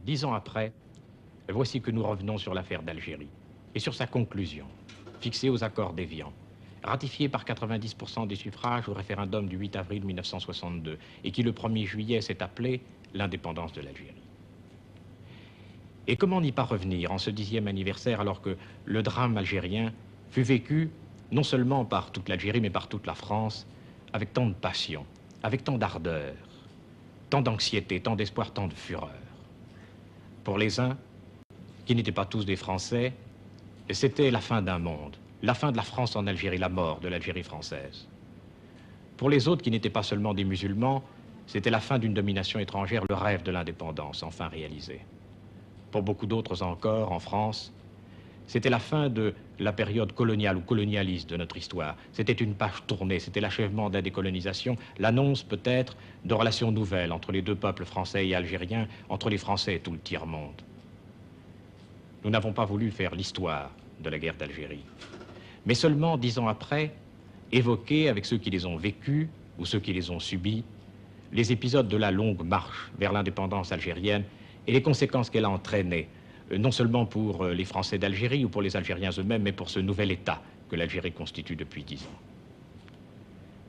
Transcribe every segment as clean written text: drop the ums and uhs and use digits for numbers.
10 ans après, voici que nous revenons sur l'affaire d'Algérie et sur sa conclusion, fixée aux accords d'Évian, ratifiée par 90% des suffrages au référendum du 8 avril 1962 et qui le 1er juillet s'est appelé l'indépendance de l'Algérie. Et comment n'y pas revenir en ce 10e anniversaire alors que le drame algérien fut vécu non seulement par toute l'Algérie mais par toute la France avec tant de passion, avec tant d'ardeur, tant d'anxiété, tant d'espoir, tant de fureur. Pour les uns, qui n'étaient pas tous des Français, c'était la fin d'un monde, la fin de la France en Algérie, la mort de l'Algérie française. Pour les autres, qui n'étaient pas seulement des musulmans, c'était la fin d'une domination étrangère, le rêve de l'indépendance, enfin réalisé. Pour beaucoup d'autres encore, en France, c'était la fin de la période coloniale ou colonialiste de notre histoire. C'était une page tournée, c'était l'achèvement de la décolonisation, l'annonce peut-être de relations nouvelles entre les deux peuples français et algériens, entre les Français et tout le tiers-monde. Nous n'avons pas voulu faire l'histoire de la guerre d'Algérie, mais seulement 10 ans après, évoquer avec ceux qui les ont vécus ou ceux qui les ont subis, les épisodes de la longue marche vers l'indépendance algérienne et les conséquences qu'elle a entraînées, non seulement pour les Français d'Algérie ou pour les Algériens eux-mêmes, mais pour ce nouvel État que l'Algérie constitue depuis 10 ans.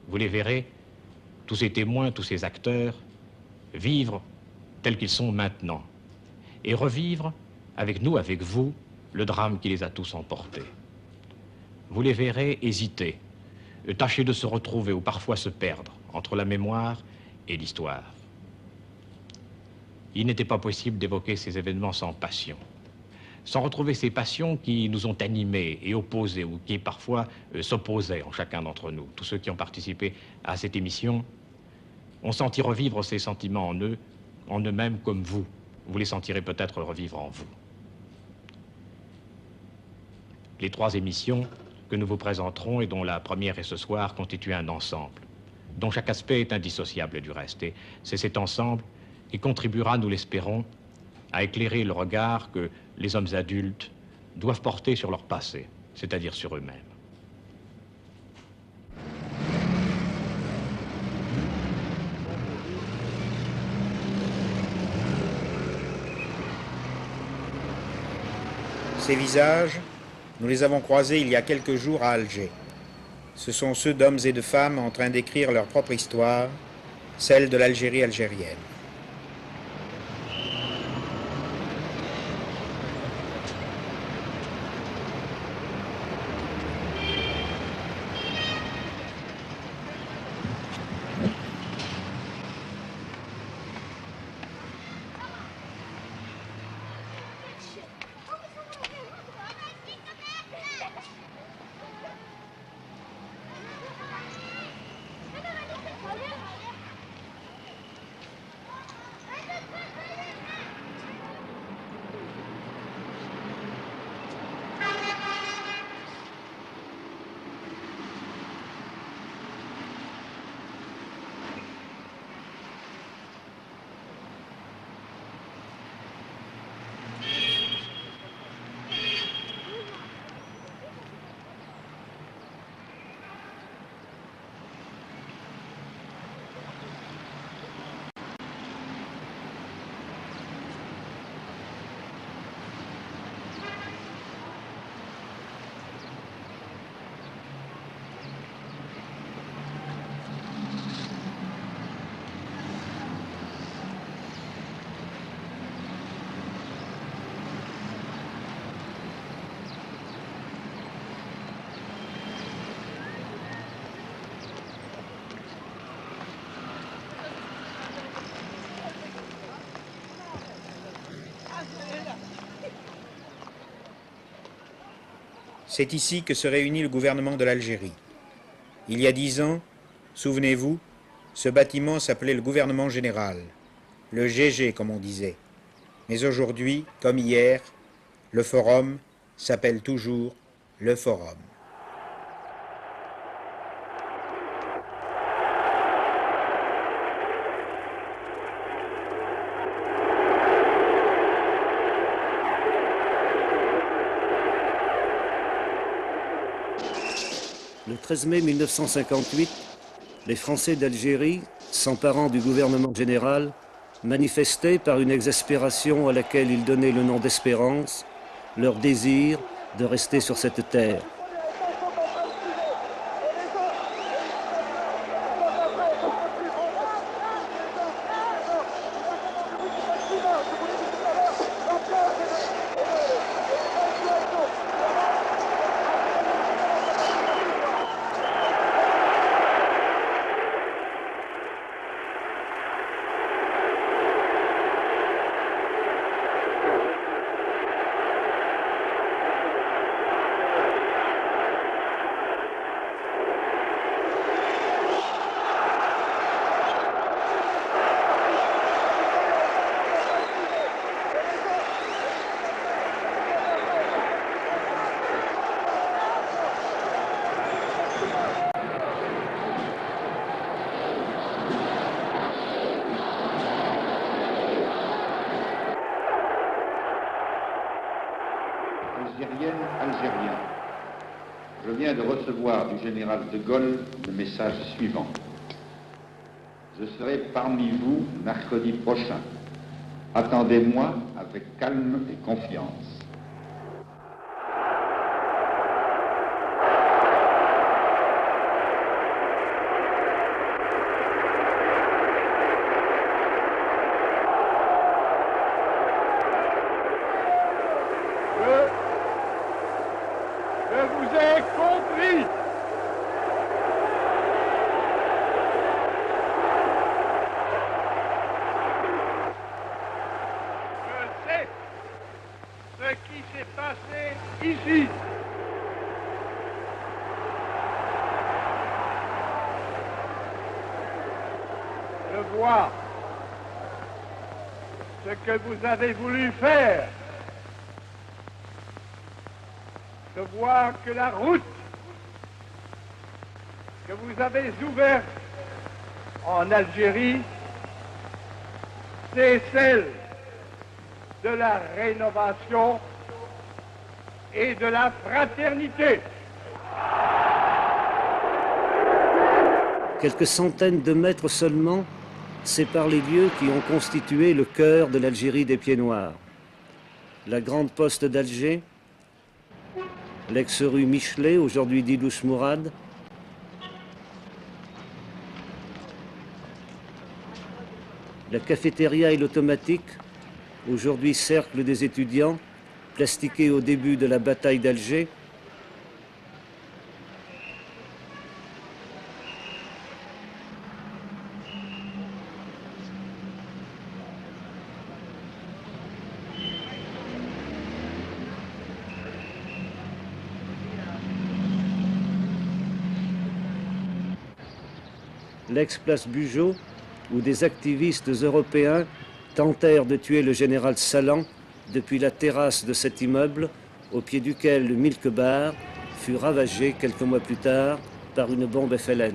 Vous les verrez, tous ces témoins, tous ces acteurs, vivre tels qu'ils sont maintenant et revivre avec nous, avec vous, le drame qui les a tous emportés. Vous les verrez hésiter, tâcher de se retrouver ou parfois se perdre entre la mémoire et l'histoire. Il n'était pas possible d'évoquer ces événements sans passion, sans retrouver ces passions qui nous ont animés et opposés, ou qui parfois s'opposaient en chacun d'entre nous. Tous ceux qui ont participé à cette émission ont senti revivre ces sentiments en eux-mêmes comme vous. Vous les sentirez peut-être revivre en vous. Les 3 émissions que nous vous présenterons, et dont la première est ce soir, constituent un ensemble, dont chaque aspect est indissociable du reste. Et c'est cet ensemble qui contribuera, nous l'espérons, à éclairer le regard que les hommes adultes doivent porter sur leur passé, c'est-à-dire sur eux-mêmes. Ces visages, nous les avons croisés il y a quelques jours à Alger. Ce sont ceux d'hommes et de femmes en train d'écrire leur propre histoire, celle de l'Algérie algérienne. C'est ici que se réunit le gouvernement de l'Algérie. Il y a 10 ans, souvenez-vous, ce bâtiment s'appelait le gouvernement général, le GG comme on disait. Mais aujourd'hui, comme hier, le forum s'appelle toujours le forum. Le 13 mai 1958, les Français d'Algérie, s'emparant du gouvernement général, manifestaient par une exaspération à laquelle ils donnaient le nom d'espérance, leur désir de rester sur cette terre. Algériens, je viens de recevoir du général de Gaulle le message suivant. Je serai parmi vous mercredi prochain. Attendez-moi avec calme et confiance. Je vous ai compris. Je sais ce qui s'est passé ici. Je vois ce que vous avez voulu faire. Je vois que la route que vous avez ouverte en Algérie, c'est celle de la rénovation et de la fraternité. Quelques centaines de mètres seulement séparent les lieux qui ont constitué le cœur de l'Algérie des Pieds Noirs. La grande poste d'Alger, l'ex-rue Michelet, aujourd'hui Didouche Mourad, la cafétéria et l'automatique, aujourd'hui cercle des étudiants, plastiqué au début de la bataille d'Alger, l'ex-place Bugeaud, où des activistes européens tentèrent de tuer le général Salan depuis la terrasse de cet immeuble, au pied duquel le Milk Bar fut ravagé quelques mois plus tard par une bombe FLN.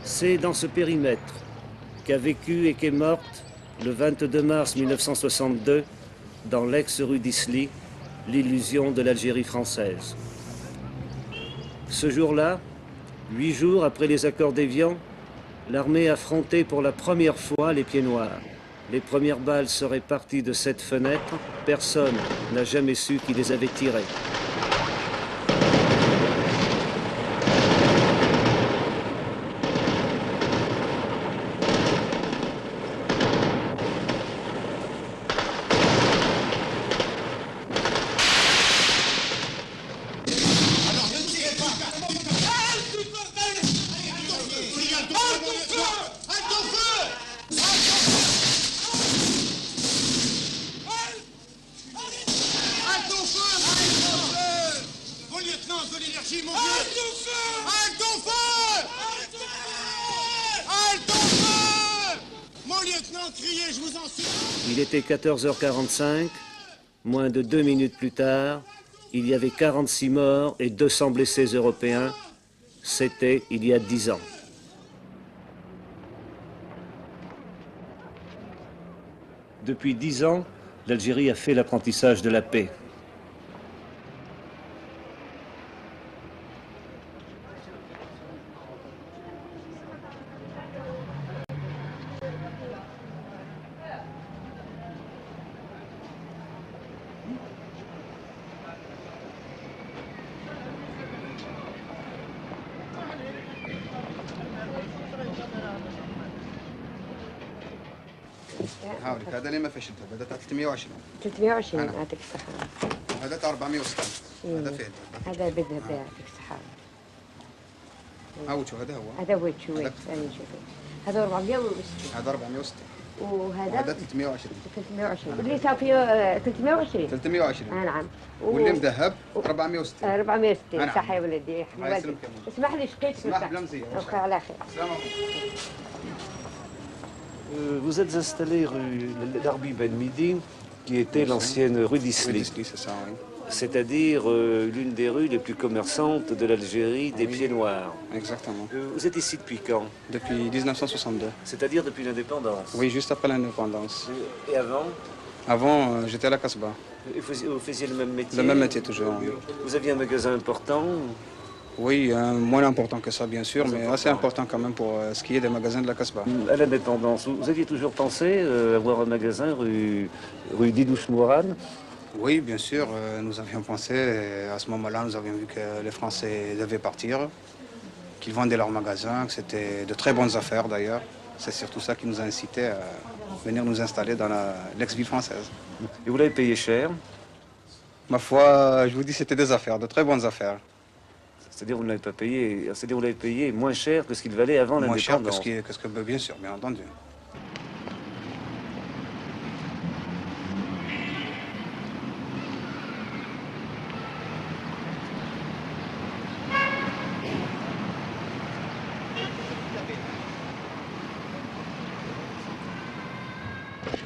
C'est dans ce périmètre qu'a vécu et qu'est morte le 22 mars 1962, dans l'ex-rue d'Isly, l'illusion de l'Algérie française. Ce jour-là, 8 jours après les accords d'Évian, l'armée affrontait pour la première fois les Pieds Noirs. Les premières balles seraient parties de cette fenêtre, personne n'a jamais su qui les avait tirées. Il était 14h45, moins de 2 minutes plus tard, il y avait 46 morts et 200 blessés européens. C'était il y a 10 ans. Depuis 10 ans, l'Algérie a fait l'apprentissage de la paix. هاوليك هذا اللي ما فيش هذا تاع 320 320 أنا. يعطيك الصحة. وهذا تاع 460 هذا فيه هذا بدنا يعطيك الصحة. هاوتشو هذا هو هذا ويتشو ويت ثاني شوفي. هذا 460 هذا 460 وهذا وهذا 320 320 اللي صار فيه 320 320 نعم واللي مذهب 460 460 نعم. صح يا ولدي الله يسلمك يا ماما. اسمح لي شقيت اسمح بلا مزية. على خير. السلام عليكم. Vous êtes installé rue Darby Ben Midi, qui était l'ancienne rue d'Isly, c'est ça, oui. c'est-à-dire l'une des rues les plus commerçantes de l'Algérie des Oui. Pieds Noirs. Exactement. Vous êtes ici depuis quand? Depuis 1962. C'est-à-dire depuis l'indépendance? Oui, juste après l'indépendance. Et avant? Avant, j'étais à la Casbah. Et vous faisiez le même métier? Le même métier toujours, oui. Vous aviez un magasin important? Oui, moins important que ça, bien sûr, mais assez important quand même pour ce qui est des magasins de la Casbah. À l'indépendance, vous aviez toujours pensé avoir un magasin rue Didouche Mourane? Oui, bien sûr, nous avions pensé, à ce moment-là, nous avions vu que les Français devaient partir, qu'ils vendaient leurs magasins, que c'était de très bonnes affaires d'ailleurs. C'est surtout ça qui nous a incité à venir nous installer dans l'ex-ville française. Et vous l'avez payé cher? Ma foi, je vous dis, c'était des affaires, de très bonnes affaires. C'est-à-dire vous ne l'avez pas payé, c'est-à-dire vous l'avez payé moins cher que ce qu'il valait avant Moins cher l'indépendance. que ce que, bien sûr, bien entendu.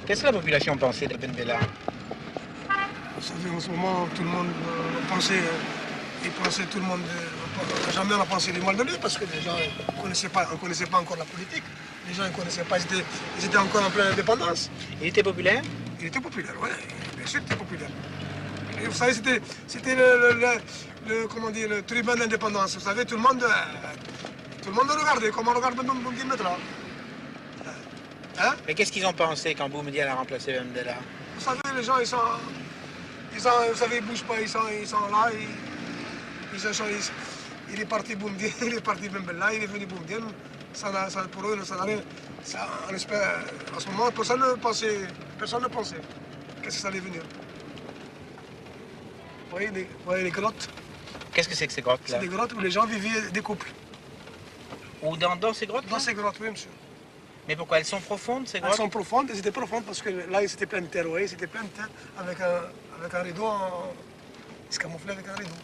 Qu'est-ce que la population pensait de Ben Bella? Vous savez, en ce moment, tout le monde pensait, tout le monde, jamais on a pensé du mal de lui parce que les gens ne connaissaient pas encore la politique. Les gens ne connaissaient pas, ils étaient encore en pleine indépendance. Il était populaire? Il était populaire, oui, bien sûr, il était populaire. Et vous savez, c'était comment dire, le tribun de l'indépendance. Vous savez, tout le monde le regardait, comme on regarde Boumediene maintenant. Hein? Mais qu'est-ce qu'ils ont pensé quand Boumediene a remplacé Ben Bella? Vous savez, les gens, vous savez, ils ne bougent pas, ils sont là, il est parti Boumediene, il est parti Ben Bella, il est venu Boumediene. Pour eux, ça n'a rien. On espère, à ce moment, personne ne pensait qu'est-ce que ça allait venir. Vous voyez les grottes? Qu'est-ce que c'est que ces grottes-là? C'est des grottes où les gens vivaient des couples. Ou dans ces grottes? Dans ces grottes, oui, monsieur. Mais pourquoi? Elles sont profondes, ces grottes? Elles sont profondes, elles étaient profondes parce que là, c'était plein de terre, vous voyez, c'était plein de terre avec un rideau, ils se camouflaient avec un rideau.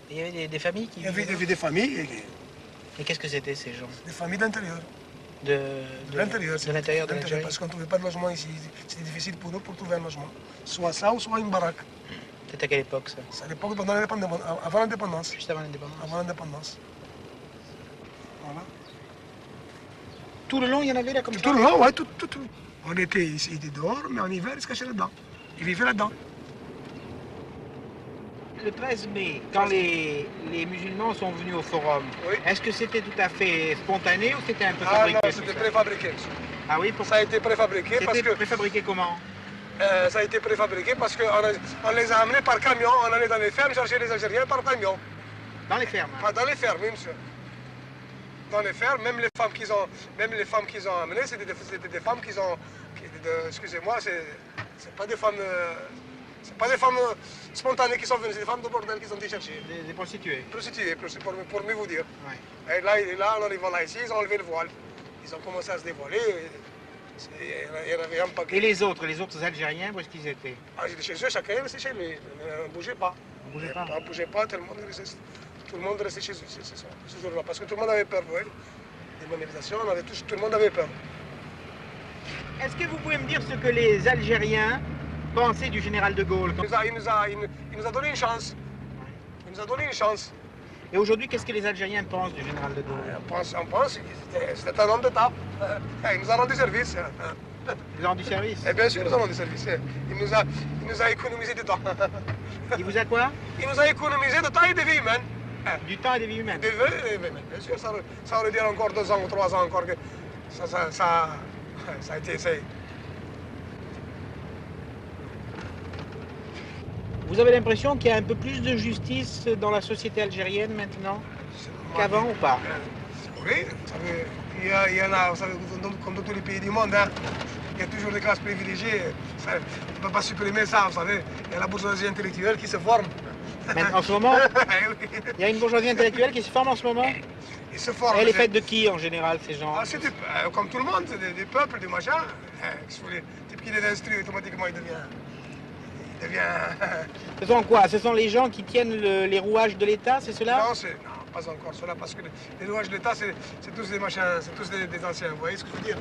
Il y avait des familles qui Il y avait des familles, Et qu'est-ce que c'était, ces gens? des familles d'intérieur. De L'intérieur. De l'intérieur de l'Algérie? Parce qu'on ne trouvait pas de logement ici. C'était difficile pour nous pour trouver un logement. Soit ça ou soit une baraque. C'était à quelle époque, ça? C'est à l'époque avant l'indépendance. Juste avant l'indépendance? Avant l'indépendance. Voilà. Tout le long, il y en avait là comme ça? Tout le long, ouais, tout. On était ici dehors, mais en hiver, ils se cachaient là-dedans. Ils vivaient là-dedans. Le 13 mai, quand les musulmans sont venus au forum, Oui. est-ce que c'était tout à fait spontané ou c'était un peu Ah fabriqué? non, tout c'était ça? préfabriqué. Ah oui, Ça a été préfabriqué parce C'était que préfabriqué comment? ça a été préfabriqué parce qu'on les a amenés par camion. On allait dans les fermes chercher les Algériens par camion. Dans les fermes? Pas dans les fermes, oui, monsieur. Dans les fermes, même les femmes qu'ils ont amenées, c'était des femmes excusez-moi, c'est pas des femmes. C'est pas des femmes spontanées qui sont venues, c'est des femmes de bordel qui ont été chercher. Des prostituées? Prostituées, pour mieux vous dire. Ouais. Et là, en arrivant là ici, ils ont enlevé le voile. Ils ont commencé à se dévoiler. Il y en avait un paquet. Et les autres Algériens, où est-ce qu'ils étaient? Ah, j'étais chez eux, chacun restait chez lui. On ne bougeait pas. On bougeait pas? On ne bougeait pas, tout le monde restait chez eux ce jour-là. Parce que tout le monde avait peur, vous voyez. Des manifestations, tout le monde avait peur. Est-ce que vous pouvez me dire ce que les Algériens pensaient du général de Gaulle? Il nous a donné une chance. Il nous a donné une chance. Et aujourd'hui, qu'est-ce que les Algériens pensent du général de Gaulle? On pense, c'était un homme d'État. Il nous a rendu service. Ils ont du service. Et bien sûr, nous avons du service. Il nous a économisé du temps. Il vous a quoi? Il nous a économisé de temps et de vie humaine. Du temps et des vies humaines. Des vies humaines, bien sûr. Ça veut dire encore 2 ans ou 3 ans encore que ça a été essayé. Vous avez l'impression qu'il y a un peu plus de justice dans la société algérienne maintenant qu'avant ou pas? Oui, vous savez, il y en a, vous savez, comme dans tous les pays du monde, hein, il y a toujours des classes privilégiées. On ne peut pas supprimer ça, vous savez. Il y a la bourgeoisie intellectuelle qui se forme. Mais en ce moment, il y a une bourgeoisie intellectuelle qui se forme en ce moment. Ils se forment. Elle est faite de qui en général, ces gens? C'est comme tout le monde, c'est des peuples, des machins. Le type qui les instruit, automatiquement, il devient... Ce sont quoi? Ce sont les gens qui tiennent les rouages de l'État, c'est cela? Non, pas encore cela, parce que les rouages de l'État, c'est tous des machins, c'est tous des anciens, vous voyez ce que je veux dire?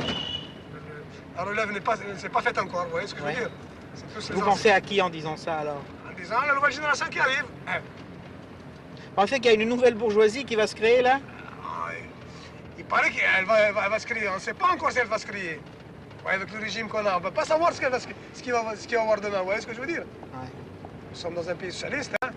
La relève n'est pas faite encore, vous voyez ce que je veux dire? Vous pensez à qui en disant ça alors? En disant la nouvelle génération qui arrive. Vous pensez qu'il y a une nouvelle bourgeoisie qui va se créer là? Il paraît qu'elle va se créer, on ne sait pas encore si elle va se créer. Ouais, avec le régime qu'on a, on ne peut pas savoir ce qu'il va y avoir demain, vous voyez ce que je veux dire? Ouais. Nous sommes dans un pays socialiste, hein.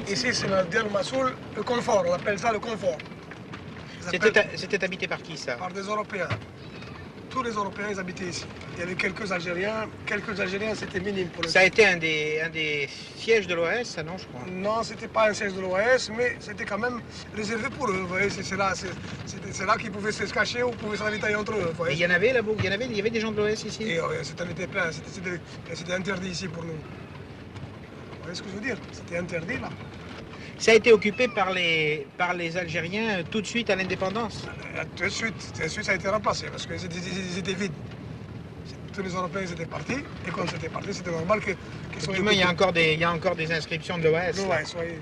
Ici, c'est le Dir Massoul, le confort, on appelle ça le confort. C'était habité par qui ça? Par des Européens. Tous les Européens, ils habitaient ici. Il y avait quelques Algériens c'était minime pour eux. Ça a été un des sièges de l'OAS, ça non, je crois? Non, c'était pas un siège de l'OAS, mais c'était quand même réservé pour eux. Vous voyez, c'est là qu'ils pouvaient se cacher ou pouvaient se ravitailler entre eux. Et il y en avait là-bas, il y avait des gens de l'OAS ici? Et c'était plein, c'était interdit ici pour nous. Vous voyez ce que je veux dire? C'était interdit là. Ça a été occupé par les Algériens tout de suite à l'indépendance? Tout de suite, ça a été remplacé parce qu'ils étaient vides. Tous les Européens ils étaient partis et quand c'était parti, c'était normal qu'ils soient... Il y a encore des inscriptions de l'OAS. L'OAS, oui.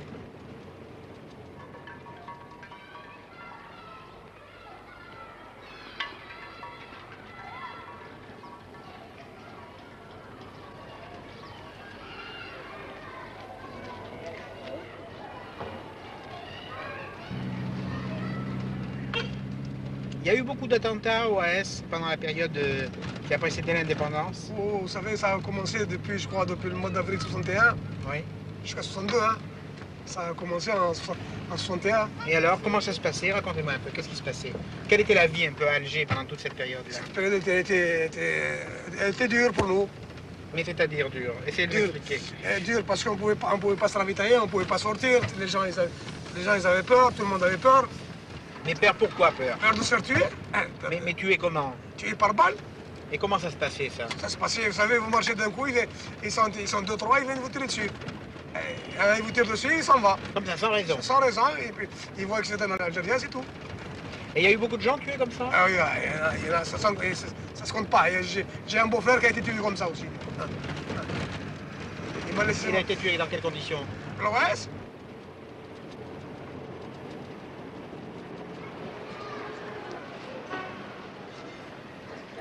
Il y a eu beaucoup d'attentats au AS pendant la période qui a précédé l'indépendance. Oh, vous savez, ça a commencé depuis le mois d'avril 61 jusqu'à 62. Hein. Ça a commencé en 61. Et alors, comment ça se passait? Racontez-moi un peu, qu'est-ce qui se passait? Quelle était la vie un peu à Alger pendant toute cette période-là? Cette période était dure pour nous. Mais c'est-à-dire dur? Essayez de m'expliquer. Dur parce qu'on pouvait pas se ravitailler, on ne pouvait pas sortir. Les gens ils avaient peur, tout le monde avait peur. Mais peur, pourquoi peur? Peur de se faire tuer. Mais tuer comment? Tuer par balle. Et comment ça se passait ça? Ça se passait, vous savez, vous marchez d'un coup, ils sont 2-3, ils viennent vous tirer dessus. Ils vous tirent dessus, ils s'en vont. Comme ça, sans raison? Sans raison, et puis ils voient que c'est un Algérien, c'est tout. Et il y a eu beaucoup de gens tués comme ça? Ah oui, il y en a, ça se compte pas. J'ai un beau-frère qui a été tué comme ça aussi. Il a été tué dans quelles conditions? L'OS.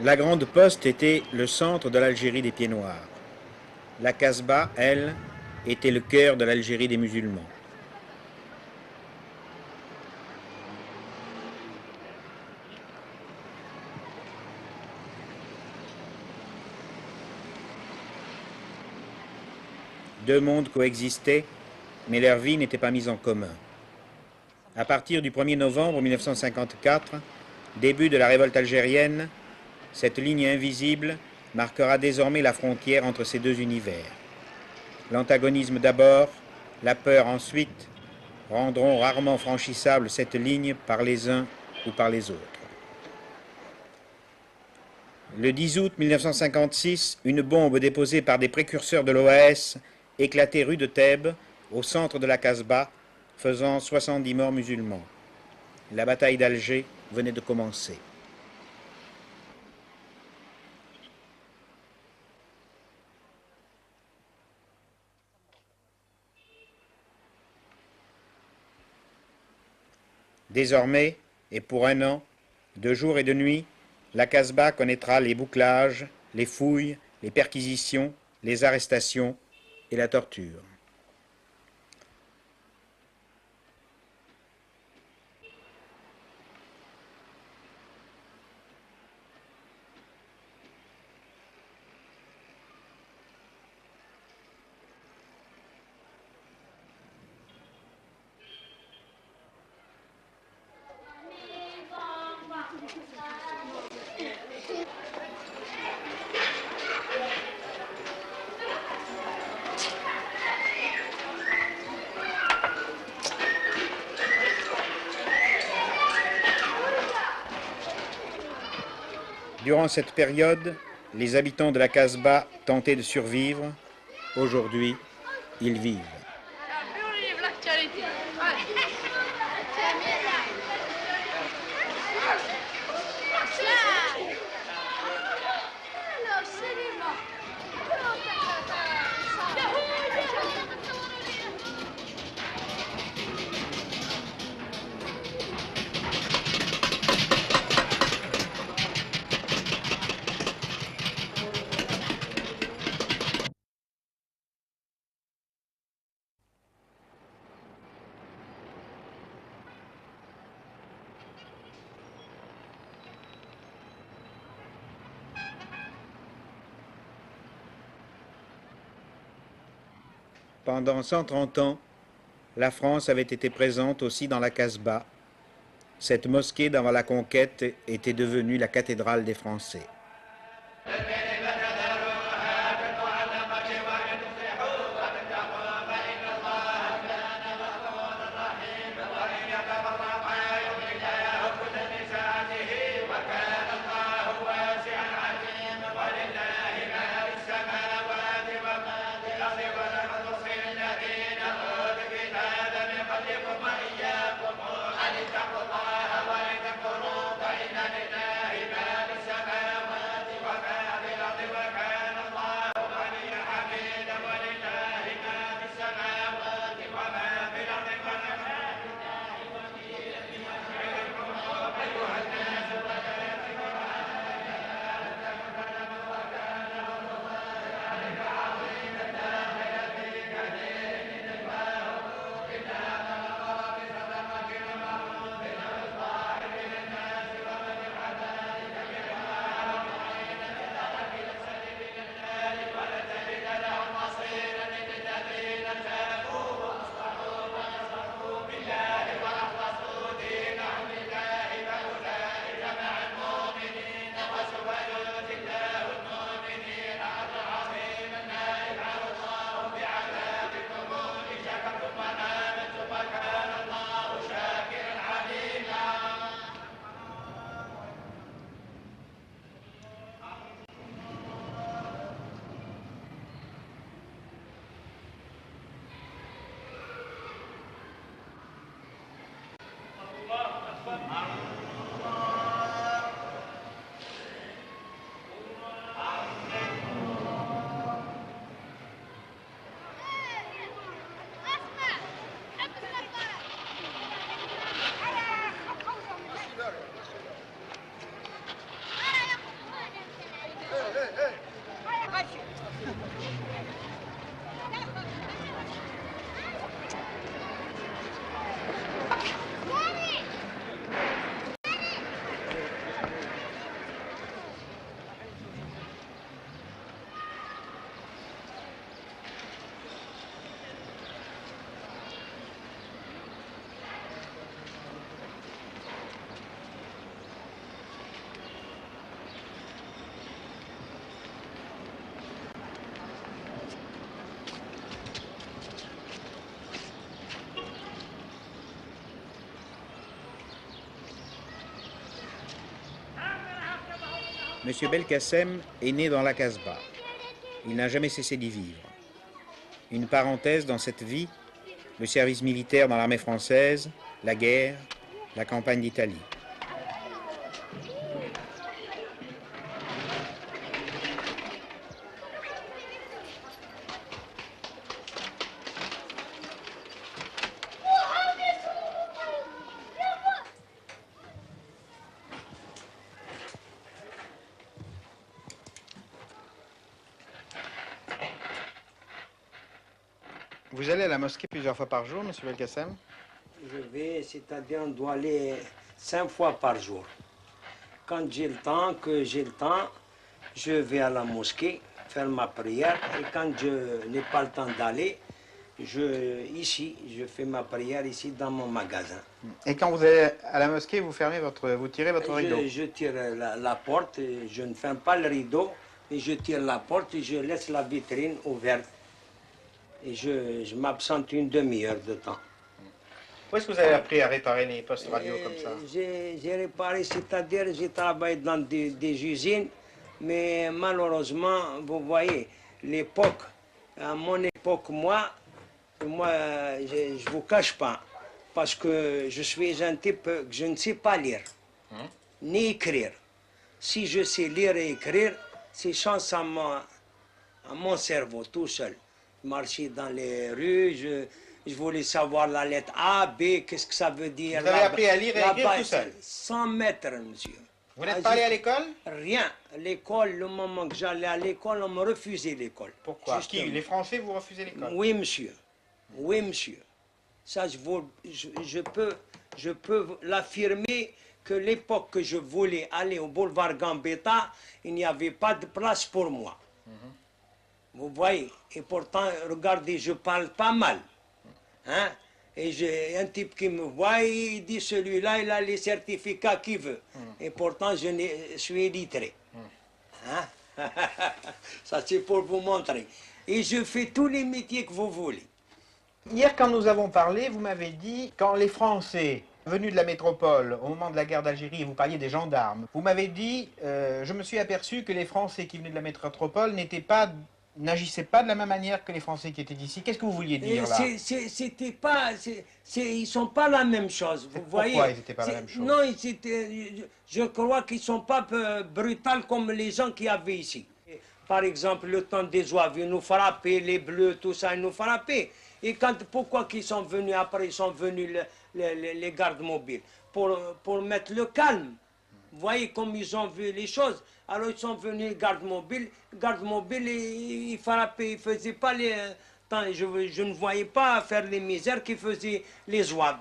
La Grande Poste était le centre de l'Algérie des Pieds Noirs. La Casbah, elle, était le cœur de l'Algérie des musulmans. Deux mondes coexistaient, mais leur vie n'était pas mise en commun. À partir du 1er novembre 1954, début de la révolte algérienne, cette ligne invisible marquera désormais la frontière entre ces deux univers. L'antagonisme d'abord, la peur ensuite, rendront rarement franchissable cette ligne par les uns ou par les autres. Le 10 août 1956, une bombe déposée par des précurseurs de l'OAS éclatait rue de Thèbes, au centre de la Casbah, faisant 70 morts musulmans. La bataille d'Alger venait de commencer. Désormais, et pour un an, de jour et de nuit, la Casbah connaîtra les bouclages les fouilles, les perquisitions, les arrestations et la torture. Durant cette période, les habitants de la Casbah tentaient de survivre. Aujourd'hui, ils vivent. Pendant 130 ans, la France avait été présente aussi dans la Casbah. Cette mosquée d'avant la conquête était devenue la cathédrale des Français. M. Belkacem est né dans la Casbah. Il n'a jamais cessé d'y vivre. Une parenthèse dans cette vie, le service militaire dans l'armée française, la guerre, la campagne d'Italie. Vous allez à la mosquée plusieurs fois par jour, monsieur Belkacem? Je vais, c'est-à-dire on doit aller 5 fois par jour. Quand j'ai le temps, je vais à la mosquée faire ma prière. Et quand je n'ai pas le temps d'aller, je fais ma prière ici dans mon magasin. Et quand vous allez à la mosquée, vous tirez votre rideau? Je tire la porte, je ne ferme pas le rideau, mais je tire la porte et je laisse la vitrine ouverte. Et je m'absente une demi-heure de temps. Où est-ce que vous avez appris à réparer les postes radio comme ça? J'ai réparé, c'est-à-dire j'ai travaillé dans des usines, mais malheureusement, vous voyez, l'époque, à mon époque, moi, je ne vous cache pas, parce que je suis un type que je ne sais pas lire, ni écrire. Si je sais lire et écrire, c'est chance à mon cerveau, tout seul. Je marchais dans les rues, je voulais savoir la lettre A, B, qu'est-ce que ça veut dire. Vous avez appris à lire et écrire tout seul? 100 mètres, monsieur. Vous n'êtes pas allé à l'école? Rien. L'école, le moment que j'allais à l'école, on me refusait l'école. Pourquoi? Les Français vous refusez l'école? Oui, monsieur. Oui, monsieur. Ça, je peux l'affirmer que l'époque que je voulais aller au boulevard Gambetta, il n'y avait pas de place pour moi. Vous voyez? Et pourtant, regardez, je parle pas mal. Hein? Et j'ai un type qui me voit, il dit celui-là, il a les certificats qu'il veut. Et pourtant, je suis illettré. Hein? Ça, c'est pour vous montrer. Et je fais tous les métiers que vous voulez. Hier, quand nous avons parlé, vous m'avez dit, quand les Français venus de la métropole, au moment de la guerre d'Algérie, vous parliez des gendarmes, vous m'avez dit, je me suis aperçu que les Français qui venaient de la métropole n'agissaient pas de la même manière que les Français qui étaient d'ici. Qu'est-ce que vous vouliez dire là? C'était pas, ils sont pas la même chose, vous voyez. Pourquoi ils n'étaient pas la même chose? Non, je crois qu'ils sont pas brutaux comme les gens qui avaient ici. Par exemple, le temps des Zouaves, ils nous frappaient, les Bleus, tout ça, ils nous frappaient. Et pourquoi qu'ils sont venus après, ils sont venus les gardes mobiles? Pour mettre le calme. Vous voyez comme ils ont vu les choses. Alors ils sont venus gardes mobiles, ils frappaient, ils faisaient pas les... Je ne voyais pas faire les misères qu'ils faisaient les Zouaves.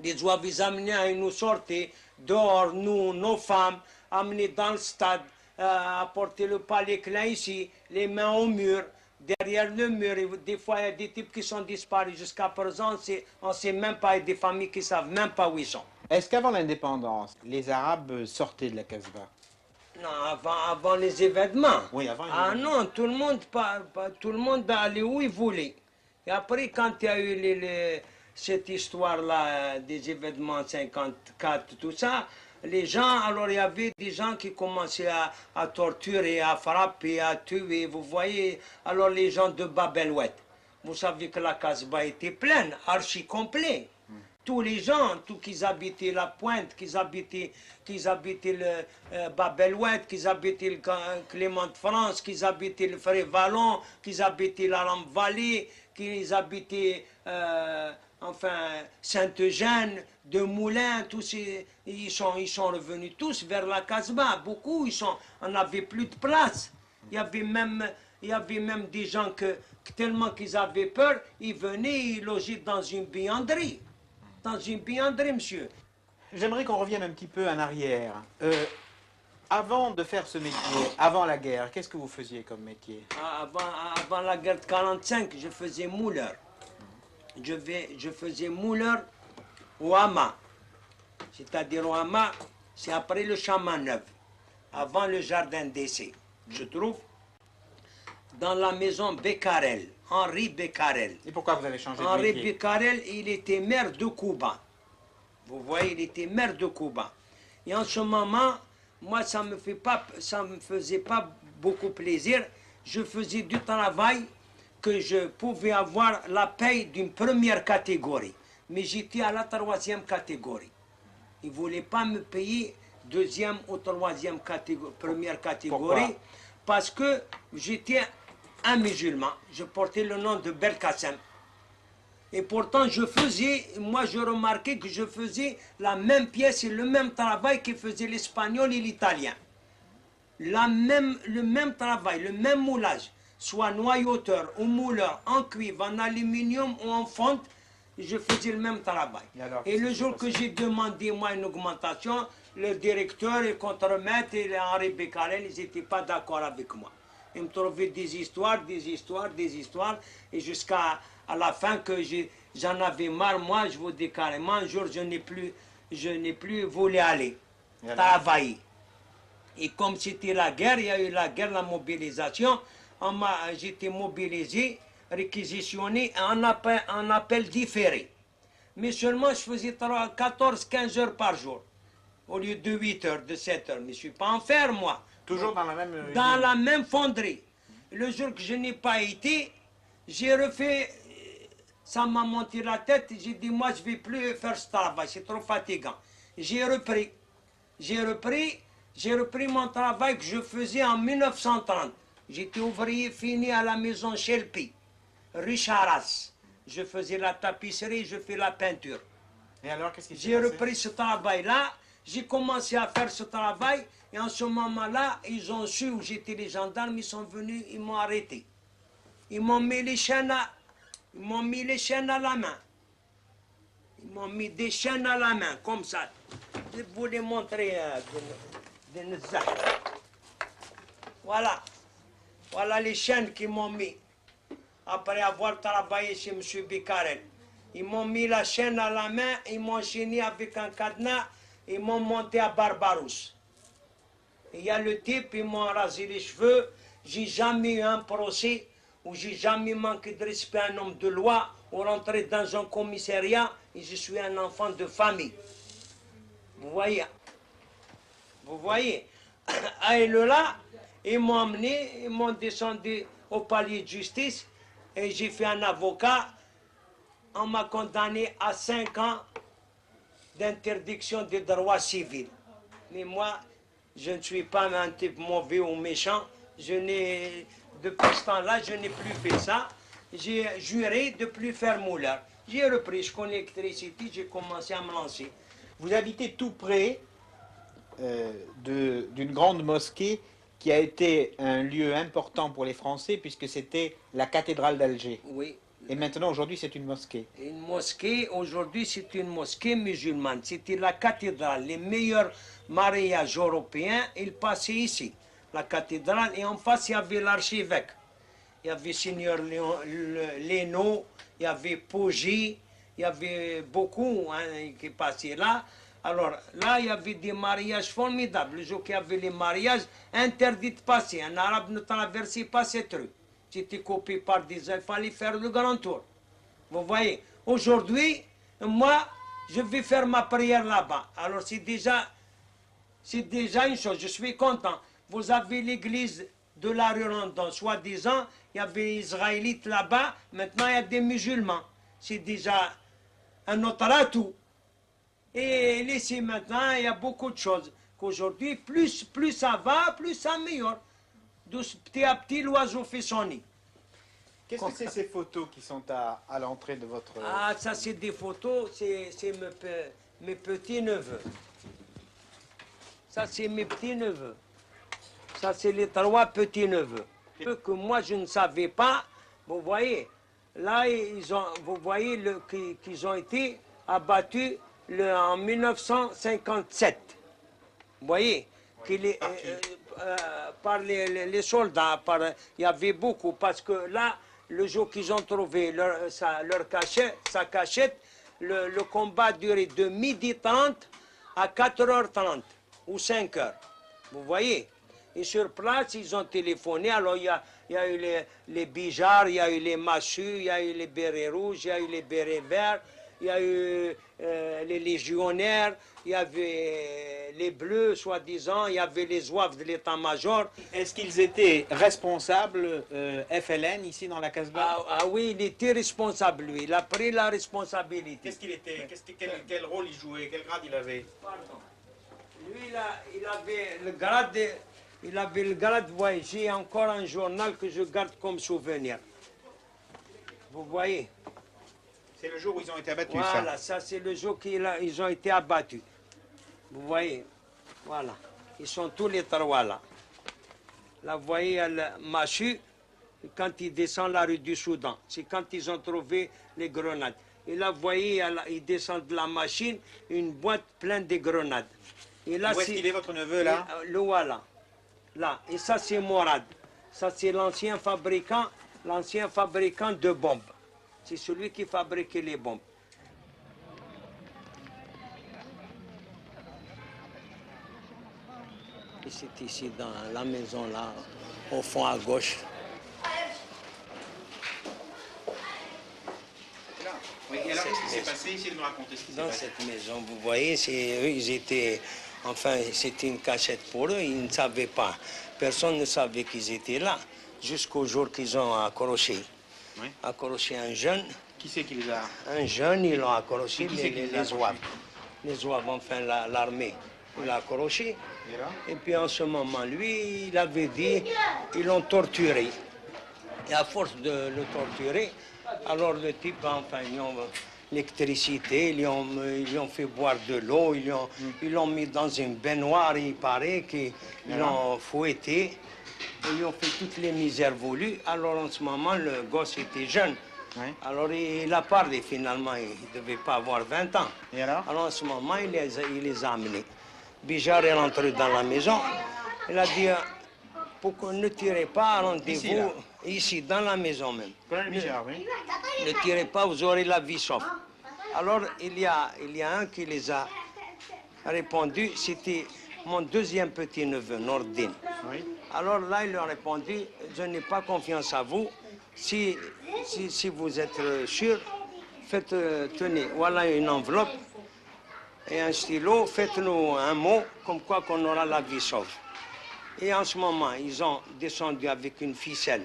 Les Zouaves, ils amenaient, ils nous sortaient dehors, nous, nos femmes, amenés dans le stade, apporter le palais clin ici, les mains au mur, derrière le mur. Et des fois, il y a des types qui sont disparus. Jusqu'à présent, on ne sait même pas, il y a des familles qui ne savent même pas où ils sont. Est-ce qu'avant l'indépendance, les Arabes sortaient de la Casbah? Non, avant les événements. Oui, avant les événements. Non, tout le monde allait où il voulait. Et après, quand il y a eu cette histoire-là des événements 54, tout ça, les gens, alors il y avait des gens qui commençaient à torturer, à frapper, à tuer, vous voyez. Alors les gens de Bab el-Oued, vous savez que la Casbah était pleine, archi complet. Tous les gens, qu'ils habitaient la Pointe, qu'ils habitaient le Bab el-Oued, qu'ils habitaient le Clément de France, qu'ils habitaient le Fré-Vallon, qu'ils habitaient la Lampe-Vallée, qu'ils habitaient Saint-Eugène, de Moulins, tous ils sont revenus tous vers la Casbah. Beaucoup, on n'avait plus de place. Il y avait même des gens que tellement qu'ils avaient peur, ils venaient, ils logeaient dans une buanderie. Dans une buanderie, monsieur. J'aimerais qu'on revienne un petit peu en arrière. Avant de faire ce métier, avant la guerre, qu'est-ce que vous faisiez comme métier? Avant la guerre de 45, je faisais mouleur. Je faisais mouleur au Hama. C'est-à-dire au Hama, c'est après le Chaman Neuf, avant le jardin d'essai. Je trouve dans la maison Becquerel, Henri Becquerel. Et pourquoi vous avez changé de Henri métier? Becquerel, il était maire de Cuba. Vous voyez, il était maire de Cuba. Et en ce moment, moi, ça me faisait pas beaucoup plaisir. Je faisais du travail que je pouvais avoir la paye d'une première catégorie. Mais j'étais à la troisième catégorie. Ils ne voulaient pas me payer deuxième ou troisième première catégorie. Pourquoi? Parce que j'étais un musulman. Je portais le nom de Belkacem. Et pourtant, je remarquais que je faisais la même pièce et le même travail que faisaient l'Espagnol et l'Italien. Le même travail, le même moulage. soit noyauteur, ou mouleur, en cuivre, en aluminium ou en fonte, je faisais le même travail. Et le jour que j'ai demandé, moi, une augmentation, le directeur, le contremaître et Henri Becquerel, ils n'étaient pas d'accord avec moi. Ils me trouvaient des histoires, et jusqu'à la fin que j'en avais marre, moi, je vous dis carrément, un jour, je n'ai plus voulu aller travailler. Et comme c'était la guerre, il y a eu la guerre, la mobilisation, j'étais mobilisé, réquisitionné en appel différé. Mais seulement je faisais 14-15 heures par jour, au lieu de 8 heures, de 7 heures. Mais je ne suis pas en fer, moi. Toujours dans la même usine. Dans la même fonderie. Le jour que je n'ai pas été, j'ai refait, ça m'a monté la tête, j'ai dit, moi je ne vais plus faire ce travail, c'est trop fatigant. J'ai repris mon travail que je faisais en 1930. J'étais ouvrier fini à la maison Shelby, rue Charras. Je faisais la tapisserie, je fais la peinture. Et alors, qu'est-ce qui s'est J'ai passé? repris ce travail-là, j'ai commencé à faire ce travail, et en ce moment-là, ils ont su où j'étais, les gendarmes, ils sont venus, ils m'ont arrêté. Ils m'ont mis les chaînes à la main. Ils m'ont mis des chaînes à la main, comme ça. Je vais vous les montrer. Voilà. Voilà les chaînes qu'ils m'ont mis. Après avoir travaillé chez M. Becquerel. Ils m'ont mis la chaîne à la main, ils m'ont chaîné avec un cadenas, ils m'ont monté à Barbarousse. Il y a le type, ils m'ont rasé les cheveux. J'ai jamais eu un procès où j'ai jamais manqué de respect à un homme de loi ou rentré dans un commissariat et je suis un enfant de famille. Vous voyez? Vous voyez? Et là, ils m'ont emmené, ils m'ont descendu au palais de justice et j'ai fait un avocat. On m'a condamné à 5 ans d'interdiction des droits civils. Mais moi, je ne suis pas un type mauvais ou méchant. Depuis ce temps-là, je n'ai plus fait ça. J'ai juré de ne plus faire mouleur. J'ai repris, je connais l'électricité, j'ai commencé à me lancer. Vous habitez tout près d'une grande mosquée qui a été un lieu important pour les Français puisque c'était la cathédrale d'Alger. Oui. Et maintenant, aujourd'hui, c'est une mosquée. Une mosquée, aujourd'hui, c'est une mosquée musulmane. C'était la cathédrale. Les meilleurs mariages européens, ils passaient ici. La cathédrale, et en face, il y avait l'archevêque. Il y avait Seigneur Lénaud, il y avait Poggi, il y avait beaucoup qui passaient là. Alors là, il y avait des mariages formidables. Le jour qu'il y avait les mariages, interdits de passer. Un arabe ne traversait pas cette rue. C'était coupé par des ailes, il fallait faire le grand tour. Vous voyez, aujourd'hui, moi, je vais faire ma prière là-bas. Alors c'est déjà une chose, je suis content. Vous avez l'église de la rue Randon, soi-disant, il y avait des Israélites là-bas, maintenant il y a des musulmans. C'est déjà un autre atout. Et ici maintenant, il y a beaucoup de choses. Qu'aujourd'hui, plus ça va, plus ça meilleur. Petit à petit, l'oiseau fait son nid. Qu'est-ce que c'est ces photos qui sont à l'entrée de votre... Ah, ça c'est des photos, c'est mes petits-neveux. Ça c'est mes petits-neveux. Ça c'est les 3 petits-neveux. Que moi je ne savais pas, vous voyez, là vous voyez qu'ils ont été abattus en 1957. Vous voyez, par les soldats, il y avait beaucoup, parce que là, le jour qu'ils ont trouvé sa cachette, le combat durait de 12h30 à 4h30 ou 5h. Vous voyez? Et sur place, ils ont téléphoné. Alors, il y a eu les bijards, il y a eu les machus, il y a eu les bérets rouges, il y a eu les bérets verts, il y a eu les légionnaires, il y avait les bleus, soi-disant, il y avait les zouaves de l'état-major. Est-ce qu'ils étaient responsables FLN ici dans la Casbah? Ah oui, il était responsable, lui. Il a pris la responsabilité. Qu'est-ce qu'il était? Quel rôle il jouait? Quel grade il avait? Pardon. Lui, il avait le grade... Il avait le grade, vous voyez, j'ai encore un journal que je garde comme souvenir. Vous voyez? C'est le jour où ils ont été abattus, voilà, ça c'est le jour qu'ils ont été abattus. Vous voyez? Voilà. Ils sont tous les 3 là. Là, vous voyez, le machu, quand ils descendent la rue du Soudan. C'est quand ils ont trouvé les grenades. Et là, vous voyez, ils descendent de la machine, une boîte pleine de grenades. Et là, où est-ce qu'il est votre neveu, là? Le voilà. Là. Et ça, c'est Morad. Ça, c'est l'ancien fabricant de bombes. C'est celui qui fabriquait les bombes. Et c'est ici, dans la maison, là, au fond à gauche. Oui, et alors qu'est-ce qui s'est passé? Essayez de me raconter ce qui s'est passé. Dans cette maison, vous voyez, eux, ils étaient... Enfin, c'était une cachette pour eux, ils ne savaient pas. Personne ne savait qu'ils étaient là, jusqu'au jour qu'ils ont accroché. Oui. Accroché un jeune. Qui c'est qui les a? Un jeune, ils l'ont accroché, les zouaves. Les zouaves, enfin, l'armée. Il l'a accroché. Et puis en ce moment, lui, il avait dit, ils l'ont torturé. Et à force de le torturer, alors le type, enfin, ils ont l'électricité, ils lui ont fait boire de l'eau, ils l'ont mis dans une baignoire, il paraît qu'ils l'ont fouetté, ils lui ont fait toutes les misères voulues. Alors en ce moment, le gosse était jeune. Oui. Alors il a parlé finalement, il ne devait pas avoir 20 ans. Et alors en ce moment, il les a amenés. Bijar est rentré dans la maison, il a dit, pourquoi ne tirez pas, rendez-vous ici, dans la maison même. Bijar, oui. Ne tirez pas, vous aurez la vie sauve. Alors il y a un qui les a répondu, c'était mon deuxième petit-neveu, Nordin. Oui. Alors là, il leur a répondu, je n'ai pas confiance à vous. Si vous êtes sûr, faites, tenez, voilà une enveloppe et un stylo, faites-nous un mot comme quoi qu'on aura la vie sauve. Et en ce moment, ils ont descendu avec une ficelle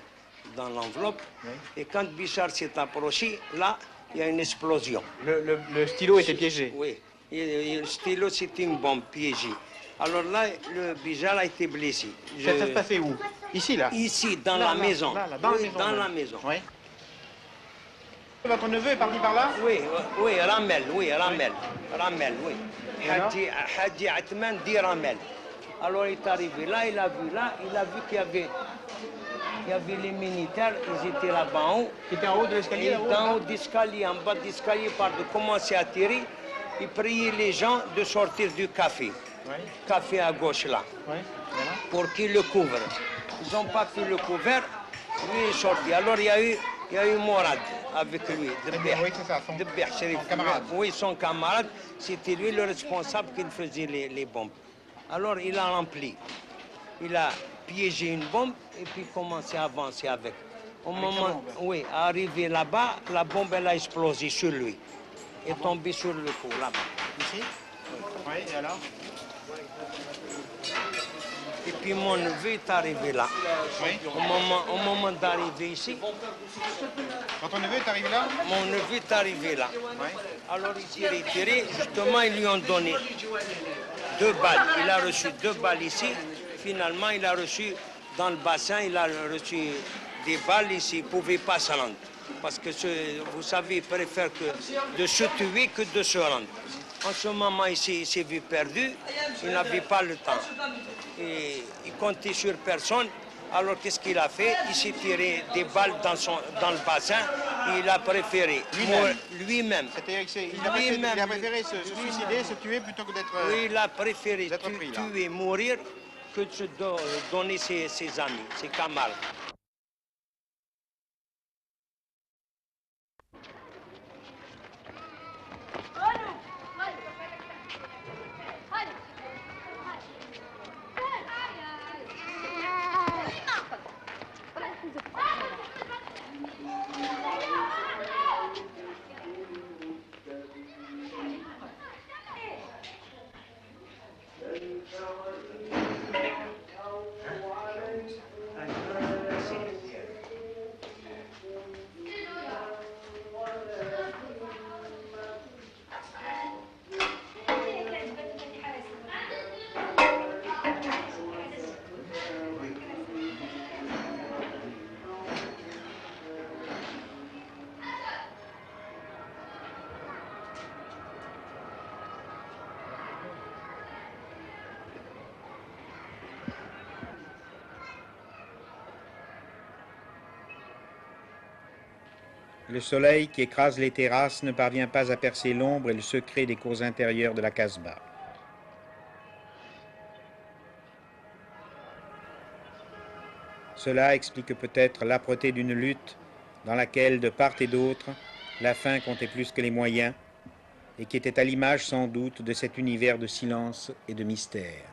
dans l'enveloppe. Oui. Et quand Bichard s'est approché, là, il y a une explosion. Le stylo était piégé? Oui. Et le stylo, c'était une bombe piégée. Alors là, le Bichard a été blessé. Ça s'est passé où? Ici, là? Ici, dans la maison. Là, dans oui, la maison. Dans la maison. Oui. Votre neveu est parti par là? Oui, Ramel, oui. Hadji Atman dit Ramel. Alors il est arrivé là, il a vu qu'il y avait les militaires, ils étaient là-bas en haut. Qui étaient en haut de l'escalier? En haut d'escalier, en bas d'escalier, de commencer à tirer. Ils priaient les gens de sortir du café. Oui. Café à gauche là. Oui. Voilà. Pour qu'ils le couvrent. Ils n'ont pas pu le couvrir, lui est sorti. Alors il y a eu Morad avec lui, oui, c'est ça, son camarade. Oui, son camarade, c'était lui le responsable qui faisait les bombes. Alors il a rempli, il a piégé une bombe et puis commencé à avancer avec. Au moment, oui, arrivé là-bas, la bombe elle a explosé sur lui. Et tombé sur le cou, là-bas. Ici? Oui, et alors? Et puis mon neveu est arrivé là. Oui. Au moment d'arriver ici. Votre neveu est arrivé là? Mon neveu est arrivé là. Oui. Alors il tirait, justement ils lui ont donné 2 balles. Il a reçu 2 balles ici. Finalement, il a reçu dans le bassin, il a reçu des balles ici. Il ne pouvait pas se rendre. Parce que, vous savez, il préfère de se tuer que de se rendre. En ce moment, il s'est vu perdu. Il n'avait pas le temps. Et il comptait sur personne. Alors, qu'est-ce qu'il a fait? Il s'est tiré des balles dans le bassin et il a préféré lui-même. Il a préféré se suicider, se tuer plutôt que d'être... Oui, il a préféré tuer, mourir que de donner ses amis, ses camarades. Le soleil qui écrase les terrasses ne parvient pas à percer l'ombre et le secret des cours intérieures de la Casbah. Cela explique peut-être l'âpreté d'une lutte dans laquelle, de part et d'autre, la fin comptait plus que les moyens et qui était à l'image sans doute de cet univers de silence et de mystère.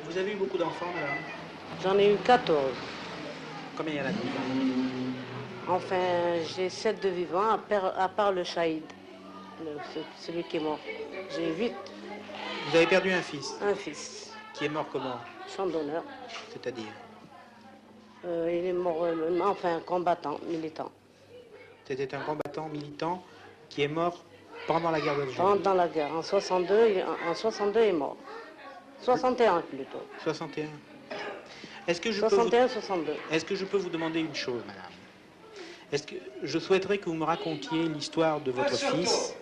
Vous avez eu beaucoup d'enfants, madame? J'en ai eu 14. Combien il y en a de vivants? Enfin, j'ai 7 de vivants, à part le Shahid, celui qui est mort. J'ai 8. Vous avez perdu un fils? Un fils. Qui est mort comment? Champ d'honneur. C'est-à-dire? Il est mort, enfin, combattant, militant. C'était un combattant militant qui est mort pendant la guerre d'Algérie? Pendant la guerre. En 62, il est mort. 61 plutôt. 61. Est-ce que je 61, 62. Est-ce que je peux vous demander une chose, madame? Est-ce que je souhaiterais que vous me racontiez l'histoire de votre fils,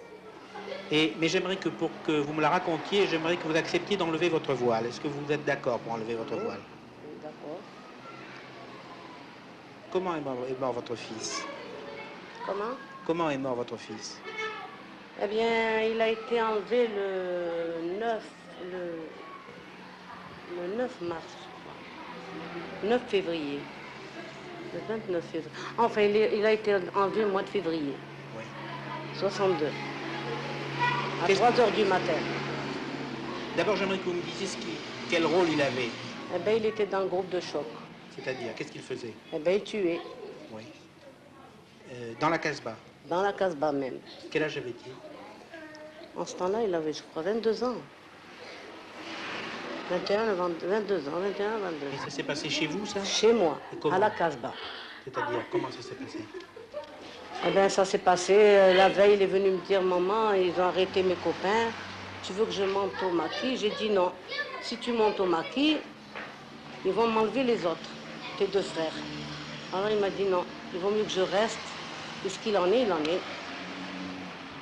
mais j'aimerais que pour que vous me la racontiez, j'aimerais que vous acceptiez d'enlever votre voile. Est-ce que vous êtes d'accord pour enlever votre voile? D'accord. Comment est mort votre fils? Comment? Comment est mort votre fils? Eh bien, il a été enlevé le 9 mars, je crois. 9 février. Le 29 février. Enfin, il a été enlevé au mois de février. Oui. 62. À 3 heures du matin. D'abord, j'aimerais que vous me disiez quel rôle il avait. Eh bien, il était dans le groupe de choc. C'est-à-dire, qu'est-ce qu'il faisait? Eh bien, il tuait. Oui. Dans la Casbah? Dans la Casbah même. Quel âge avait-il? En ce temps-là, il avait, je crois, 22 ans. 21, 22 ans, 21, 22. Et ça s'est passé chez vous, ça? Chez moi, à la Casbah. C'est-à-dire, comment ça s'est passé? Eh bien, ça s'est passé, la veille, il est venu me dire, maman, ils ont arrêté mes copains, tu veux que je monte au maquis? J'ai dit non. Si tu montes au maquis, ils vont m'enlever les autres, tes 2 frères. Alors il m'a dit non, il vaut mieux que je reste, et ce qu'il en est, il en est.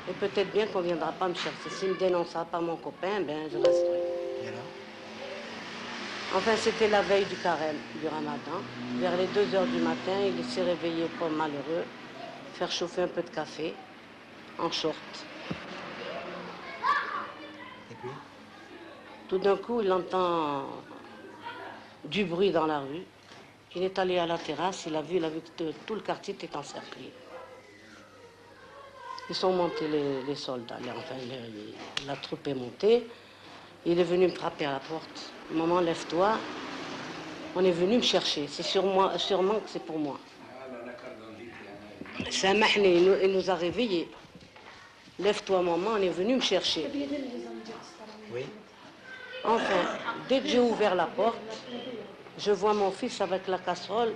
Et peut-être bien qu'on ne viendra pas me chercher. S'il ne me dénoncera pas mon copain, ben je resterai. Et alors? Enfin, c'était la veille du carême, du ramadan. Vers les 2 heures du matin, il s'est réveillé comme malheureux, faire chauffer un peu de café, en short. Et puis? Tout d'un coup, il entend du bruit dans la rue. Il est allé à la terrasse, il a vu que tout le quartier était encerclé. Ils sont montés les soldats, enfin la troupe est montée. Il est venu me frapper à la porte. Maman, lève-toi. On est venu me chercher. C'est sûrement que c'est pour moi. C'est un mahné, il nous a réveillés. Lève-toi, maman, on est venu me chercher. Oui. Enfin, dès que j'ai ouvert la porte, je vois mon fils avec la casserole.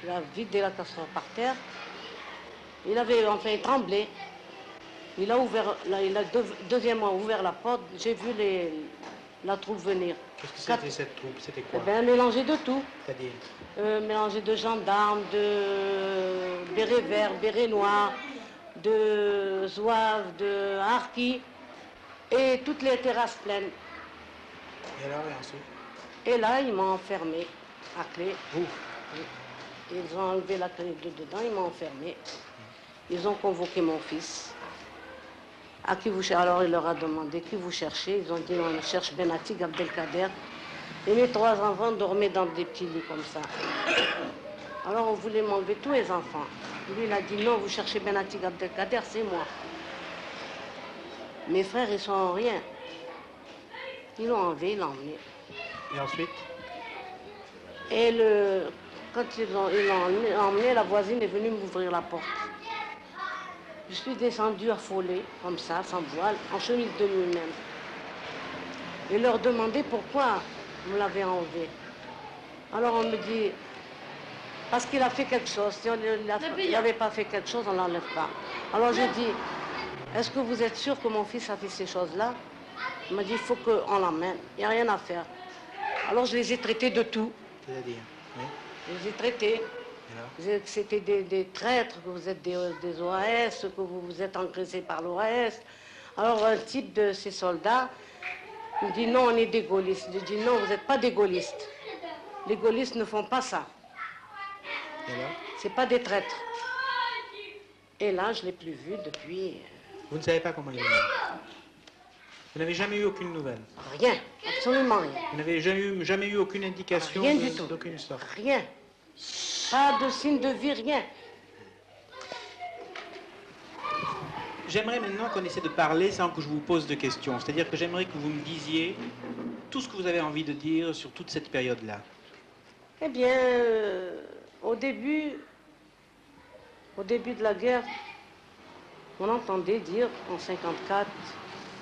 Il a vidé la casserole par terre. Il avait, enfin, il tremblait. Il a ouvert, il a deuxièmement ouvert la porte. J'ai vu la troupe venir. Qu'est-ce que c'était cette troupe? C'était quoi? Eh bien, mélangé de tout. C'est-à-dire? Mélangé de gendarmes, de bérets verts, bérets noirs, de zouaves, de harkis, et toutes les terrasses pleines. Et alors, et ensuite? Et là, ils m'ont enfermé à clé. Vous? Ils ont enlevé la clé de dedans, ils m'ont enfermé. Ils ont convoqué mon fils. À qui vous cherchez? Alors il leur a demandé qui vous cherchez. Ils ont dit on cherche Benatik Abdelkader. Et mes 3 enfants dormaient dans des petits lits comme ça. Alors on voulait m'enlever tous les enfants. Lui il a dit non, vous cherchez Benatik Abdelkader, c'est moi. Mes frères ils sont en rien. Ils l'ont enlevé, ils l'ont emmené. Et ensuite? Et quand ils l'ont emmené, la voisine est venue m'ouvrir la porte. Je suis descendue affolée, comme ça, sans voile, en chemise de nuit même. Et leur demander pourquoi vous l'avez enlevé. Alors on me dit, Parce qu'il a fait quelque chose. Si il n'avait pas fait quelque chose, on ne l'enlève pas. Alors j'ai dit, est-ce que vous êtes sûr que mon fils a fait ces choses-là? Il m'a dit, il faut qu'on l'emmène. Il n'y a rien à faire. Alors je les ai traités de tout. C'est-à-dire, oui. Je les ai traités. C'était des traîtres, que vous êtes des OAS, que vous vous êtes engraissés par l'OAS. Alors un type de ces soldats me dit, non, on est des gaullistes. Je dis, non, vous n'êtes pas des gaullistes. Les gaullistes ne font pas ça. C'est pas des traîtres. Et là, je ne l'ai plus vu depuis... Vous ne savez pas comment il est mort? Vous n'avez jamais eu aucune nouvelle? Rien, absolument rien. Vous n'avez jamais eu aucune indication Rien du tout. d'aucune sorte? Rien. Pas de signe de vie, rien. J'aimerais maintenant qu'on essaie de parler sans que je vous pose de questions. C'est-à-dire que j'aimerais que vous me disiez tout ce que vous avez envie de dire sur toute cette période-là. Eh bien, au début de la guerre, on entendait dire en 1954,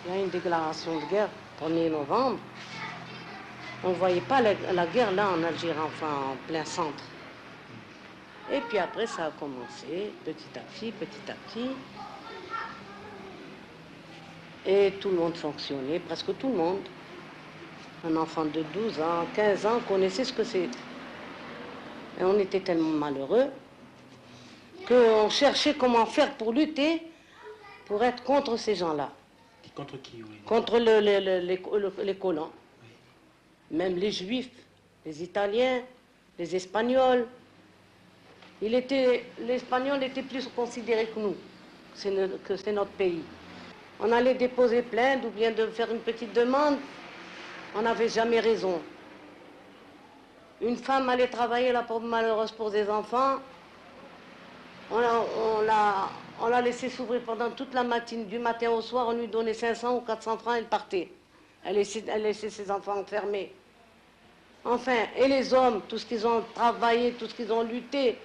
il y a une déclaration de guerre, 1er novembre. On ne voyait pas la guerre là en Algérie, enfin en plein centre. Et puis après, ça a commencé petit à petit. Et tout le monde fonctionnait, presque tout le monde. Un enfant de 12 ans, 15 ans connaissait ce que c'est. Et on était tellement malheureux qu'on cherchait comment faire pour lutter, pour être contre ces gens-là. Contre qui, oui? Contre les colons. Oui. Même les Juifs, les Italiens, les Espagnols. L'Espagnol était plus considéré que nous, que c'est notre pays. On allait déposer plainte ou bien de faire une petite demande, on n'avait jamais raison. Une femme allait travailler, la pauvre malheureuse pour des enfants, on l'a laissée s'ouvrir pendant toute la matinée, du matin au soir, on lui donnait 500 ou 400 francs, elle partait. Elle laissait ses enfants enfermés. Enfin, et les hommes, tout ce qu'ils ont travaillé, tout ce qu'ils ont lutté,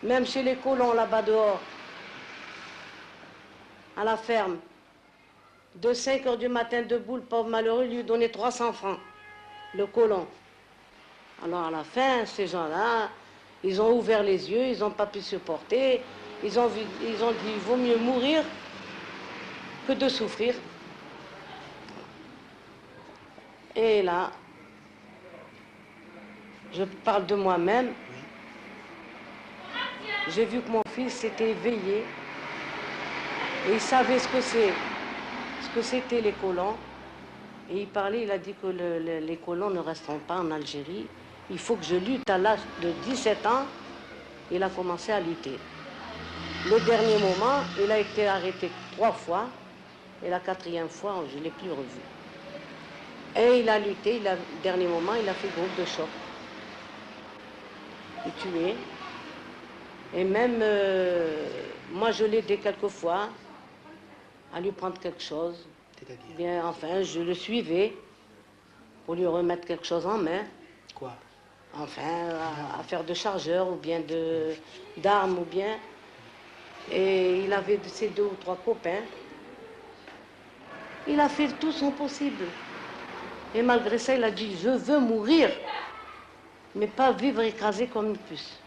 même chez les colons là-bas dehors, à la ferme, de 5 heures du matin debout, le pauvre malheureux lui donnait 300 francs, le colon. Alors à la fin, ces gens-là, ils ont ouvert les yeux, ils n'ont pas pu supporter, ils ont dit, il vaut mieux mourir que de souffrir. Et là, je parle de moi-même, j'ai vu que mon fils s'était éveillé et il savait ce que c'était les colons. Et il parlait, il a dit que les colons ne resteront pas en Algérie. Il faut que je lutte. À l'âge de 17 ans, il a commencé à lutter. Le dernier moment, il a été arrêté 3 fois. Et la 4e fois, je ne l'ai plus revu. Et il a lutté, le dernier moment, il a fait groupe de choc. Il tué. Et même, moi, je l'ai aidé quelques fois à lui prendre quelque chose. Bien, enfin, je le suivais pour lui remettre quelque chose en main. Quoi? Enfin, à faire de chargeur ou bien d'armes ou bien. Et il avait ses 2 ou 3 copains. Il a fait tout son possible. Et malgré ça, il a dit, je veux mourir, mais pas vivre écrasé comme une puce.